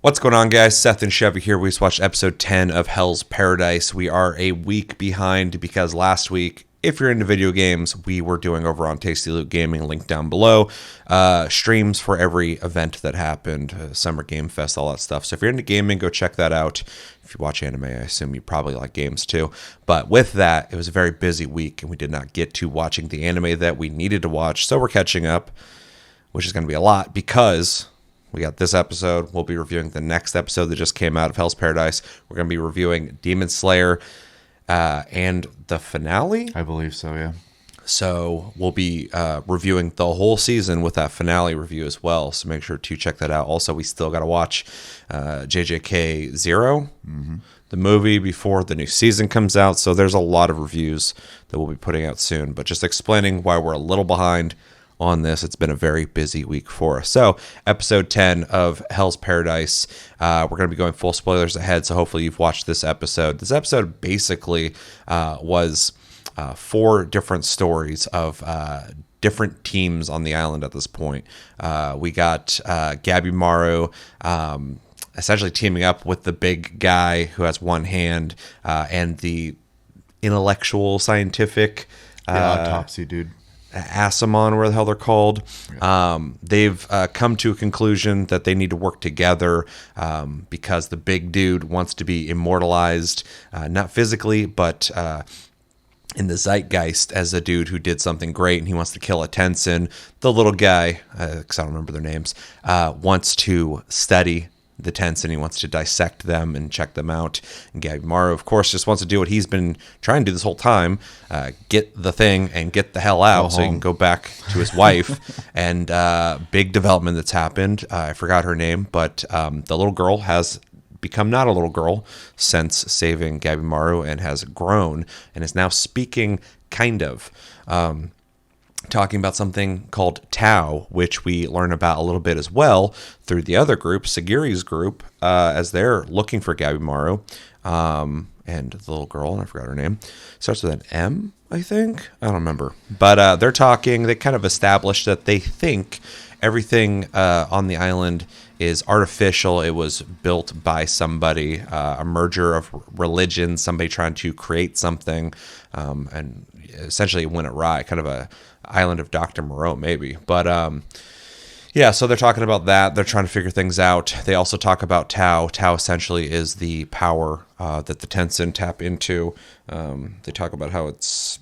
What's going on, guys? Seth and Chevy here. We just watched episode 10 of Hell's Paradise. We are a week behind because last week, if you're into video games, we were doing over on Tasty Loot Gaming, link down below, streams for every event that happened, Summer Game Fest, all that stuff. So if you're into gaming, go check that out. If you watch anime, I assume you probably like games too. But with that, it was a very busy week, and we did not get to watching the anime that we needed to watch. So we're catching up, which is going to be a lot because we got this episode. We'll be reviewing the next episode that just came out of Hell's Paradise. We're going to be reviewing Demon Slayer and the finale. I believe so, yeah. So we'll be reviewing the whole season with that finale review as well. So make sure to check that out. Also, we still got to watch JJK Zero, the movie, before the new season comes out. So there's a lot of reviews that we'll be putting out soon. But just explaining why we're a little behind on this. It's been a very busy week for us. So episode 10 of Hell's Paradise, we're going to be going full spoilers ahead, so hopefully you've watched this episode. This episode basically was 4 different stories of different teams on the island at this point. We got Gabimaru essentially teaming up with the big guy who has one hand and the intellectual scientific autopsy dude. Asimon, where the hell they're called. They've come to a conclusion that they need to work together because the big dude wants to be immortalized, not physically, but in the zeitgeist as a dude who did something great, and he wants to kill a Tenzin. The little guy, because I don't remember their names, wants to study the Tenzin. He wants to dissect them and check them out. And Gabimaru, of course, just wants to do what he's been trying to do this whole time, get the thing and get the hell out so he can go back to his wife. And big development that's happened. I forgot her name, but the little girl has become not a little girl since saving Gabimaru and has grown and is now speaking, kind of. Talking about something called Tau, which we learn about a little bit as well through the other group, Sagiri's group, as they're looking for Gabimaru. And the little girl, and I forgot her name, starts with an M, I think. I don't remember. But they're talking. They kind of established that they think everything on the island is artificial. It was built by somebody, a merger of religions, somebody trying to create something, and essentially it went awry, kind of a island of Dr. Moreau, maybe. But yeah, so they're talking about that. They're trying to figure things out. They also talk about Tau. Tau essentially is the power that the Tenzin tap into. They talk about how it's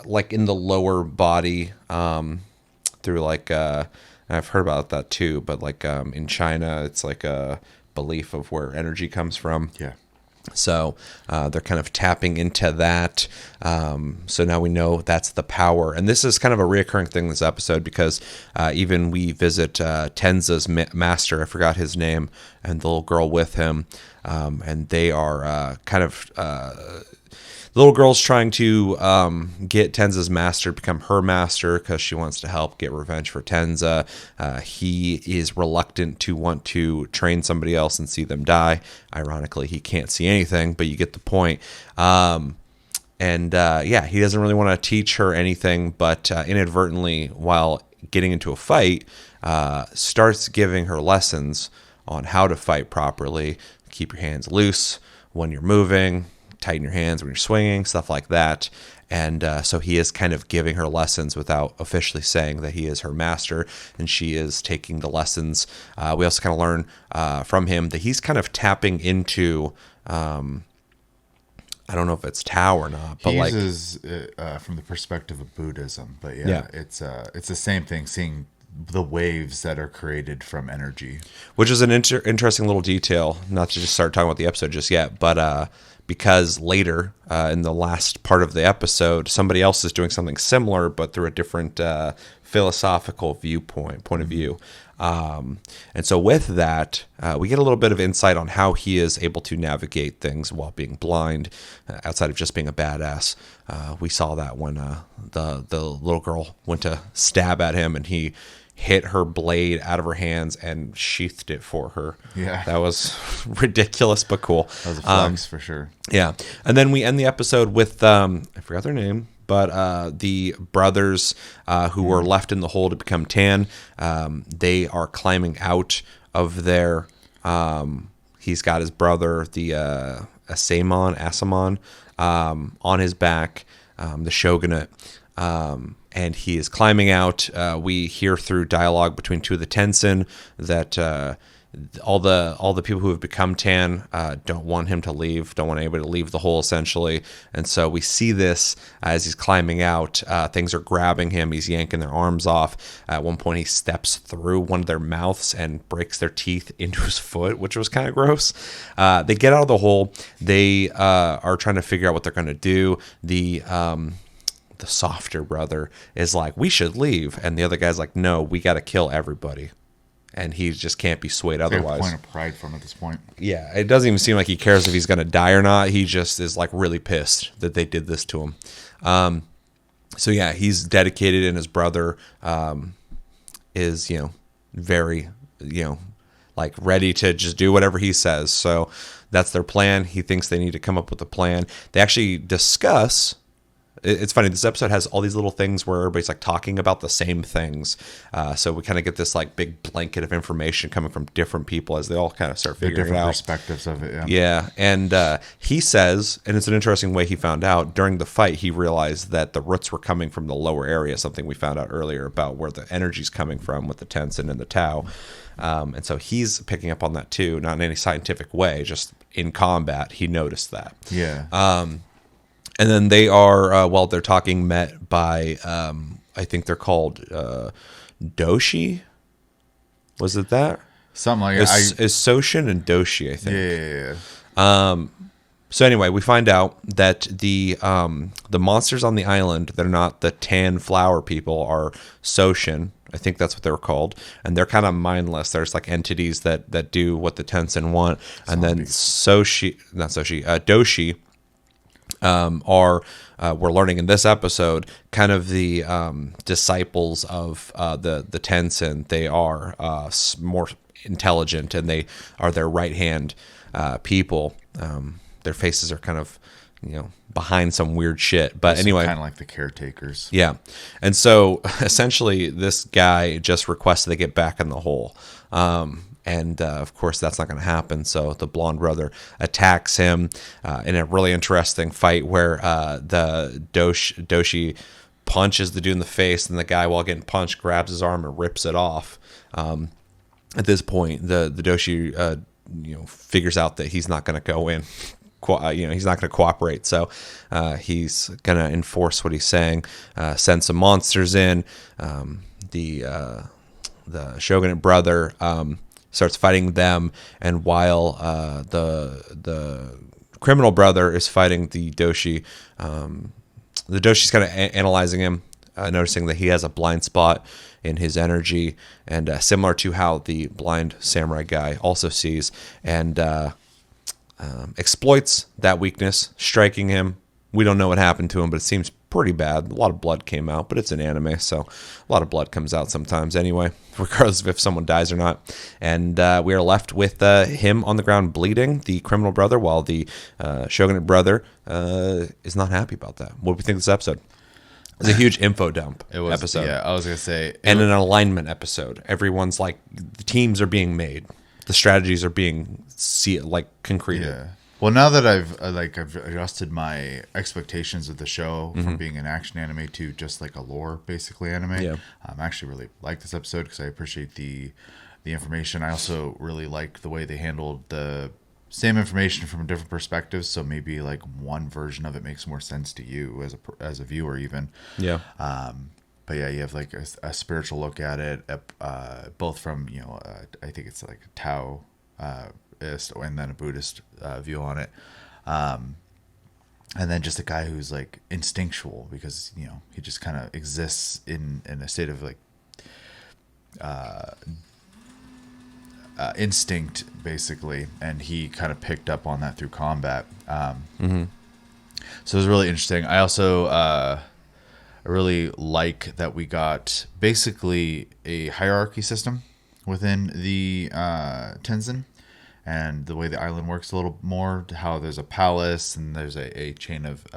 like in the lower body through like, I've heard about that too, but like in China, it's like a belief of where energy comes from. Yeah. So they're kind of tapping into that. So now we know that's the power. And this is kind of a reoccurring thing in this episode because even we visit Tenza's master, I forgot his name, and the little girl with him. And they are kind of... the little girl's trying to get Tenza's master to become her master because she wants to help get revenge for Tenza. He is reluctant to want to train somebody else and see them die. Ironically, he can't see anything, but you get the point. Yeah, he doesn't really want to teach her anything, but inadvertently, while getting into a fight, starts giving her lessons on how to fight properly. Keep your hands loose when you're moving. Tighten your hands when you're swinging, stuff like that. And so he is kind of giving her lessons without officially saying that he is her master, and she is taking the lessons. We also kind of learn from him that he's kind of tapping into, I don't know if it's Tao or not, but he like uses from the perspective of Buddhism, but yeah. It's the same thing, seeing the waves that are created from energy. Which is an interesting little detail, not to just start talking about the episode just yet, but because later in the last part of the episode, somebody else is doing something similar, but through a different philosophical point of view. And so with that, we get a little bit of insight on how he is able to navigate things while being blind, outside of just being a badass. We saw that when the little girl went to stab at him, and he hit her blade out of her hands and sheathed it for her. Yeah. That was ridiculous, but cool. That was a flex for sure. Yeah. And then we end the episode with, I forgot their name, but the brothers who were left in the hole to become Tan, they are climbing out of their He's got his brother, the Asamon, on his back, the shogunate, and he is climbing out. We hear through dialogue between two of the Tenzin that all the people who have become Tan don't want him to leave, don't want anybody to leave the hole, essentially. And so we see this as he's climbing out. Things are grabbing him. He's yanking their arms off. At one point, he steps through one of their mouths and breaks their teeth into his foot, which was kind of gross. They get out of the hole. They are trying to figure out what they're going to do. The softer brother is like, we should leave. And the other guy's like, no, we got to kill everybody. And he just can't be swayed otherwise. It's a point of pride from at this point. Yeah, it doesn't even seem like he cares if he's going to die or not. He just is like really pissed that they did this to him. So yeah, he's dedicated, and his brother is, very, like ready to just do whatever he says. So that's their plan. He thinks they need to come up with a plan. They actually discuss. It's funny. This episode has all these little things where everybody's like talking about the same things. So we kind of get this like big blanket of information coming from different people as they all kind of start figuring it out. Perspectives of it. Yeah. Yeah. And he says, and it's an interesting way he found out during the fight, he realized that the roots were coming from the lower area, something we found out earlier about where the energy's coming from with the Tenzin and the Tau. And so he's picking up on that too, not in any scientific way, just in combat. He noticed that. Yeah. And then they are, while they're talking, met by, I think they're called Doshi. Was it that? Something like that. Is Soshin and Doshi, I think. Yeah. So anyway, we find out that the monsters on the island, they're not the tan flower people, are Soshin. I think that's what they were called. And they're kind of mindless. There's like entities that do what the Tenzin want. And then Doshi we're learning in this episode, kind of the disciples of the Tenzin. They are more intelligent, and they are their right hand people. Their faces are kind of behind some weird shit. But anyway, kind of like the caretakers. Yeah, and so essentially, this guy just requests they get back in the hole. And of course, that's not going to happen. So the blonde brother attacks him in a really interesting fight where the Doshi punches the dude in the face, and the guy, while getting punched, grabs his arm and rips it off. At this point, the Doshi figures out that he's not going to go in. He's not going to cooperate. So he's going to enforce what he's saying. Send some monsters in. The shogunate brother starts fighting them, and while the criminal brother is fighting the Doshi's kind of analyzing him, noticing that he has a blind spot in his energy, and similar to how the blind samurai guy also sees, and exploits that weakness, striking him. We don't know what happened to him, but it seems pretty bad. A lot of blood came out, but it's an anime, so a lot of blood comes out sometimes anyway, regardless of if someone dies or not. And we are left with him on the ground bleeding, the criminal brother, while the shogunate brother is not happy about that. What do we think of this episode? It was a huge info dump episode. Yeah, I was going to say. And an alignment episode. Everyone's like, the teams are being made. The strategies are being concreted. Yeah. Well, now that I've adjusted my expectations of the show from being an action anime to just like a lore basically anime, yeah. I actually really like this episode because I appreciate the information. I also really like the way they handled the same information from different perspectives. So maybe like one version of it makes more sense to you as a viewer even. Yeah. But yeah, you have like a spiritual look at it, both from I think it's like a Taoist and then a Buddhist view on it, and then just a guy who's like instinctual because he just kind of exists in a state of like instinct basically, and he kind of picked up on that through combat. So it was really interesting. I also I really like that we got basically a hierarchy system within the Tenzin, and the way the island works a little more, how there's a palace and there's a chain of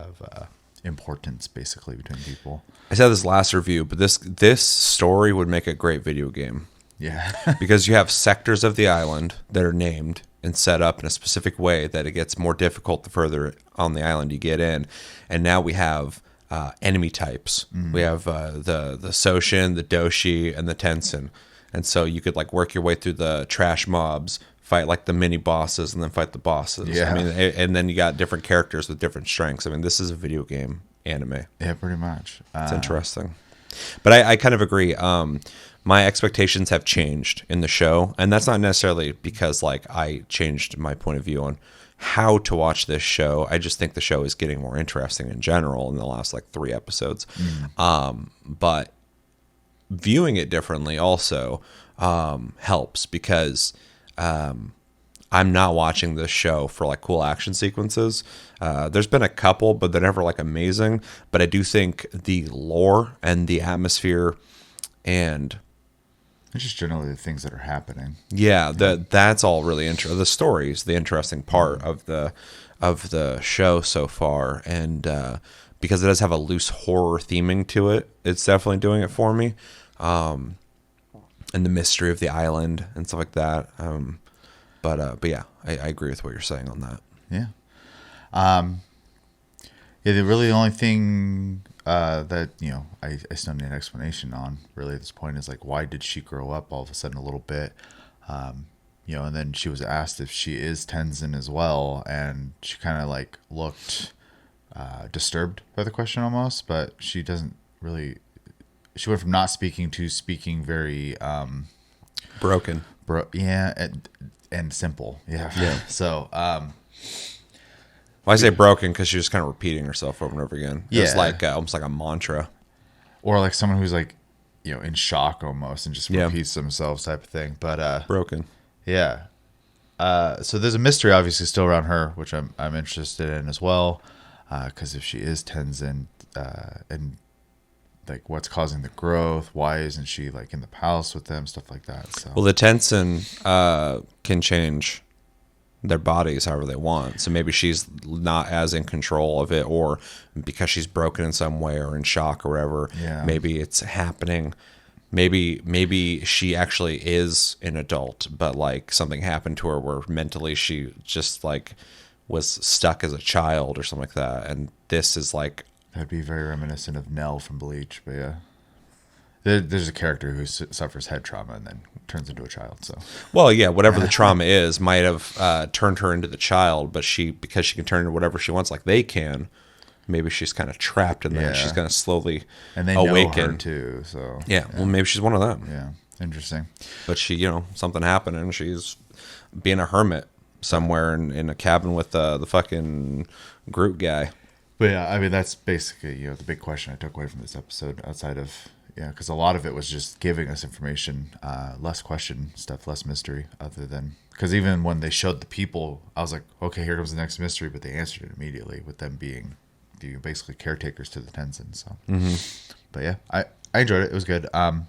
importance basically between people. I said this last review, but this story would make a great video game. Yeah. because you have sectors of the island that are named and set up in a specific way that it gets more difficult the further on the island you get in. And now we have enemy types. We have the Soshin, the Doshi, and the Tensen. And so you could like work your way through the trash mobs, fight like the mini bosses, and then fight the bosses. Yeah. I mean, and then you got different characters with different strengths. I mean, this is a video game anime. Yeah, pretty much. It's interesting. But I kind of agree. My expectations have changed in the show, and that's not necessarily because like I changed my point of view on how to watch this show. I just think the show is getting more interesting in general in the last like 3 episodes. But viewing it differently also helps because I'm not watching this show for like cool action sequences. There's been a couple, but they're never like amazing. But I do think the lore and the atmosphere and It's just generally the things that are happening. yeah, that's all really interesting. The story's the interesting part of the show so far, and because it does have a loose horror theming to it, it's definitely doing it for me. And the mystery of the island and stuff like that. But yeah, I agree with what you're saying on that. Yeah. Yeah, the only thing that, I still need an explanation on really at this point is like, why did she grow up all of a sudden a little bit? And then she was asked if she is Tenzin as well, and she kind of like looked disturbed by the question almost, but she doesn't really. She went from not speaking to speaking very Broken. yeah, and simple. Yeah. So Well, I say broken because she's just kind of repeating herself over and over again. It's Yeah. like almost like a mantra. or like someone who's like, in shock almost and just Yeah. repeats themselves type of thing. But Broken. yeah. So there's a mystery obviously still around her, which I'm interested in as well, because if she is Tenzin, and like what's causing the growth, why isn't she like in the palace with them, stuff like that. So Well, the Tensen can change their bodies however they want. So maybe she's not as in control of it, or because she's broken in some way or in shock or whatever. Yeah. Maybe it's happening. Maybe she actually is an adult, but like something happened to her where mentally she just like was stuck as a child or something like that. And this is like, that'd be very reminiscent of Nell from Bleach. But yeah, there's a character who suffers head trauma and then turns into a child. So well, yeah, whatever the trauma is might have turned her into the child, but because she can turn into whatever she wants like they can, maybe she's kind of trapped in that. Yeah. She's going to slowly and they awaken. know her too. So Yeah, well, maybe she's one of them. yeah, interesting. But she, something happened and she's being a hermit somewhere in a cabin with the fucking Groot guy. But yeah, I mean that's basically the big question I took away from this episode outside of because a lot of it was just giving us information, less question stuff, less mystery. Other than because even when they showed the people, I was like, okay, here comes the next mystery, but they answered it immediately with them being basically caretakers to the Tenzin. So, but yeah, I enjoyed it. It was good. Curious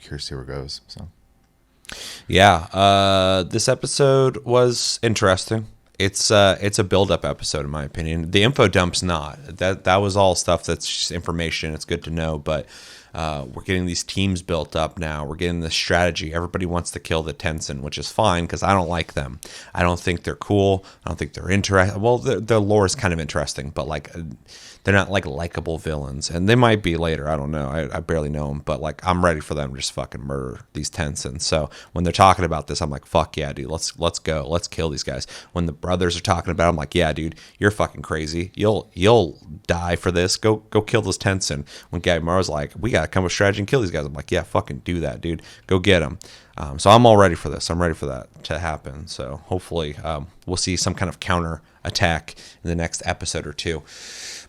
to see where it goes. So, Yeah, this episode was interesting. It's a build-up episode in my opinion. The info dump's not. That was all stuff that's just information. It's good to know, but we're getting these teams built up now. We're getting this strategy. Everybody wants to kill the Tensen, which is fine because I don't like them. I don't think they're cool. I don't think they're interesting. Well, their lore is kind of interesting, but like they're not like likable villains, and they might be later. I don't know. I barely know them, but like I'm ready for them to just fucking murder these Tensens. So when they're talking about this, I'm like, fuck yeah, dude. Let's go. Let's kill these guys. When the brothers are talking about it, I'm like, yeah, dude, you're fucking crazy. You'll die for this. Go kill this Tensen. When Gabimaru's like, we gotta come with strategy and kill these guys. I'm like, yeah, fucking do that, dude. Go get them. So I'm all ready for this. I'm ready for that to happen. So hopefully we'll see some kind of counter attack in the next episode or two.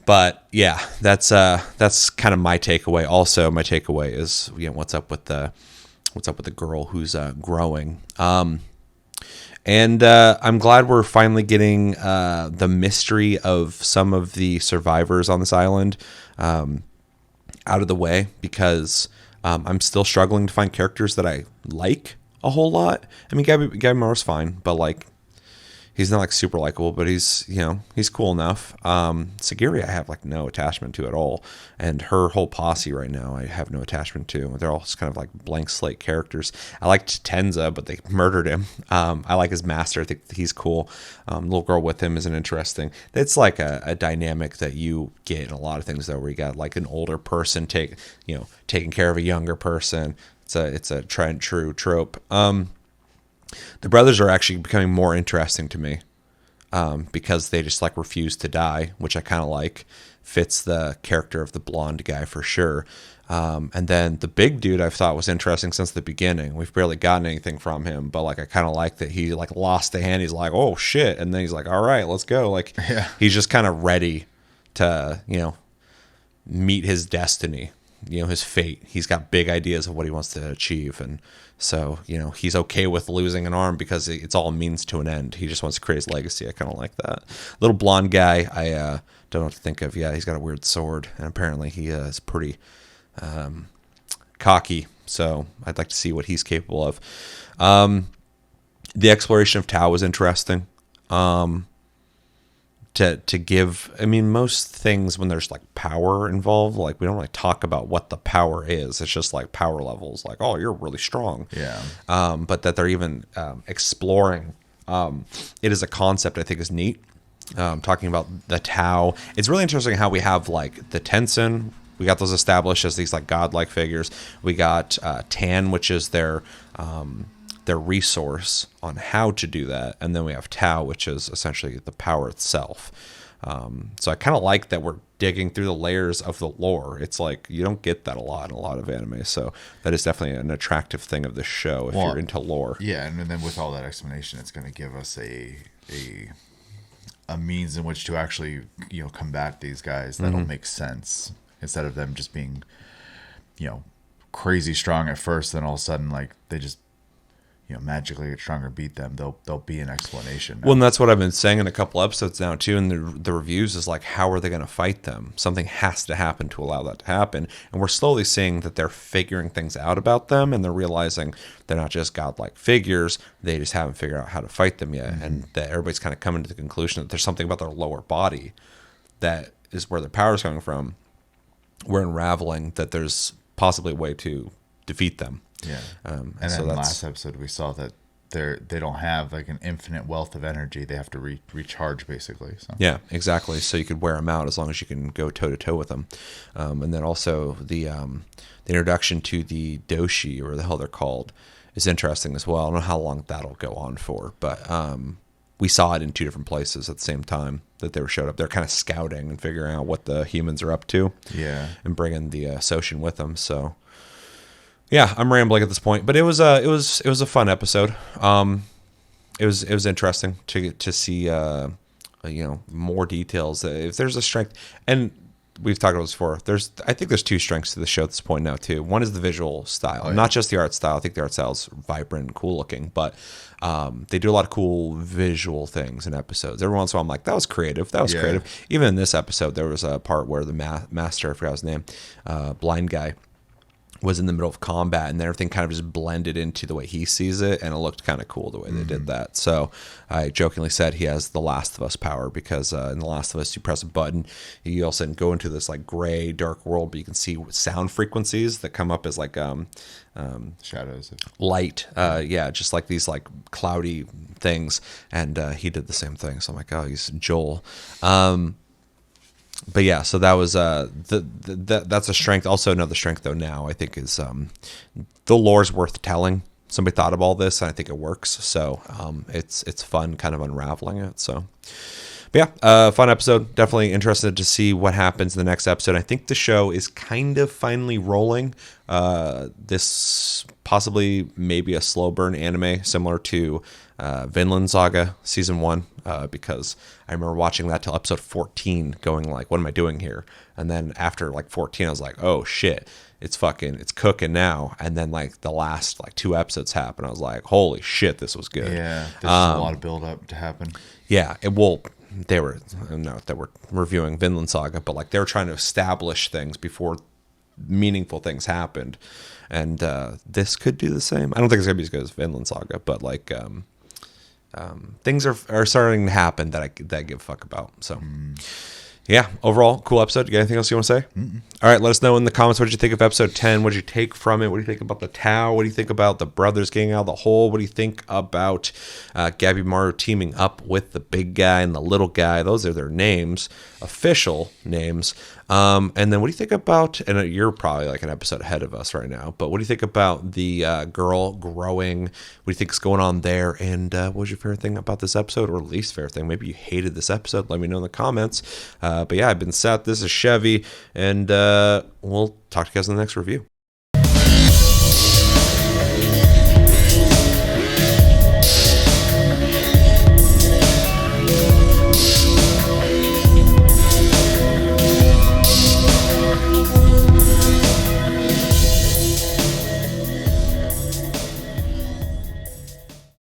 But yeah, that's kind of my takeaway. Also, my takeaway is what's up with the girl who's growing. And I'm glad we're finally getting the mystery of some of the survivors on this island out of the way, because I'm still struggling to find characters that I like a whole lot. I mean, Gabimaru's fine, but like He's not like super likable, but he's, you know, he's cool enough. Sagiri, I have like no attachment to at all, and her whole posse right now, I have no attachment to. They're all just kind of like blank slate characters. I liked Tenza, but they murdered him. I like his master. I think he's cool. Little girl with him isn't interesting. It's like a dynamic that you get in a lot of things though, where you got like an older person taking care of a younger person. It's a tried and true trope. The brothers are actually becoming more interesting to me, because they just like refuse to die, which I kind of like. Fits the character of the blonde guy for sure. And then the big dude I've thought was interesting since the beginning. We've barely gotten anything from him, but like I kind of like that he like lost the hand. He's like, oh shit, and then he's like, all right, let's go. Like he's just kind of ready to meet his destiny, his fate. He's got big ideas of what he wants to achieve, and so he's okay with losing an arm because it's all means to an end. He just wants to create his legacy. I kind of like that. Little blonde guy, I don't know what to think of. Yeah, he's got a weird sword, and apparently he is pretty cocky, so I'd like to see what he's capable of. The exploration of Tau was interesting. To give, I mean, most things when there's like power involved, like we don't like talk about what the power is. It's just like power levels, like, oh, you're really strong. Yeah. But that they're even exploring it is a concept I think is neat. Talking about the Tau, it's really interesting how we have like the Tensen. We got those established as these like godlike figures. We got Tan, which is their resource on how to do that, and then we have Tau, which is essentially the power itself. So I kind of like that we're digging through the layers of the lore. It's like you don't get that a lot in a lot of anime, so that is definitely an attractive thing of this show if you're into lore. Yeah, and then with all that explanation, it's going to give us a means in which to actually combat these guys that'll make sense, instead of them just being crazy strong at first, then all of a sudden like they just magically get stronger, beat them. There'll be an explanation. Well, and that's what I've been saying in a couple episodes now too, and the reviews is like, how are they going to fight them? Something has to happen to allow that to happen, and we're slowly seeing that they're figuring things out about them, and they're realizing they're not just godlike figures. They just haven't figured out how to fight them yet, and that everybody's kind of coming to the conclusion that there's something about their lower body that is where their power is coming from. We're unraveling that there's possibly a way to defeat them. Yeah. And then so last episode we saw that they don't have like an infinite wealth of energy. They have to recharge basically. So. Yeah, exactly. So you could wear them out as long as you can go toe to toe with them. And then also the introduction to the Doshi, or the hell they're called, is interesting as well. I don't know how long that'll go on for, but we saw it in two different places at the same time that they were showed up. They're kind of scouting and figuring out what the humans are up to. Yeah. And bringing the Soshin with them. So. Yeah, I'm rambling at this point, but it was a fun episode. It was interesting to see more details. If there's a strength, and we've talked about this before. I think there's two strengths to the show at this point now too. One is the visual style, not just the art style. I think the art style is vibrant and cool looking, but they do a lot of cool visual things in episodes. Every once in a while, I'm like, that was creative. That was creative. Even in this episode, there was a part where the master, I forgot his name, blind guy, was in the middle of combat, and everything kind of just blended into the way he sees it, and it looked kind of cool the way they did that. So I jokingly said he has the Last of Us power, because in the Last of Us, you press a button, you all of a sudden go into this like gray, dark world, but you can see sound frequencies that come up as like shadows, light, just like these like cloudy things, and he did the same thing. So I'm like, oh, he's Joel. But yeah, so that was that's a strength. Also, another strength though now I think is the lore's worth telling. Somebody thought of all this, and I think it works. So it's fun, kind of unraveling it. So, but yeah, fun episode. Definitely interested to see what happens in the next episode. I think the show is kind of finally rolling. This possibly maybe a slow burn anime similar to Vinland Saga season 1, because I remember watching that till episode 14 going like, what am I doing here? And then after like 14 I was like, oh shit, it's cooking now. And then like the last like 2 episodes happened. I was like, holy shit, this was good. Yeah, there's a lot of build up to happen. Yeah, they were not that we're reviewing Vinland Saga, but like they were trying to establish things before meaningful things happened, and this could do the same. I don't think it's gonna be as good as Vinland Saga, but like things are starting to happen that I give a fuck about. So. Yeah, overall, cool episode. You got anything else you want to say? All right, let us know in the comments what did you think of episode 10. What did you take from it? What do you think about the Tau? What do you think about the brothers getting out of the hole? What do you think about Gabimaru teaming up with the big guy and the little guy? Those are their names, official names. And then what do you think about, and you're probably like an episode ahead of us right now, but what do you think about the girl growing? What do you think is going on there? And what was your favorite thing about this episode, or least favorite thing? Maybe you hated this episode. Let me know in the comments. But yeah, I've been Seth. This is Chevy, and we'll talk to you guys in the next review.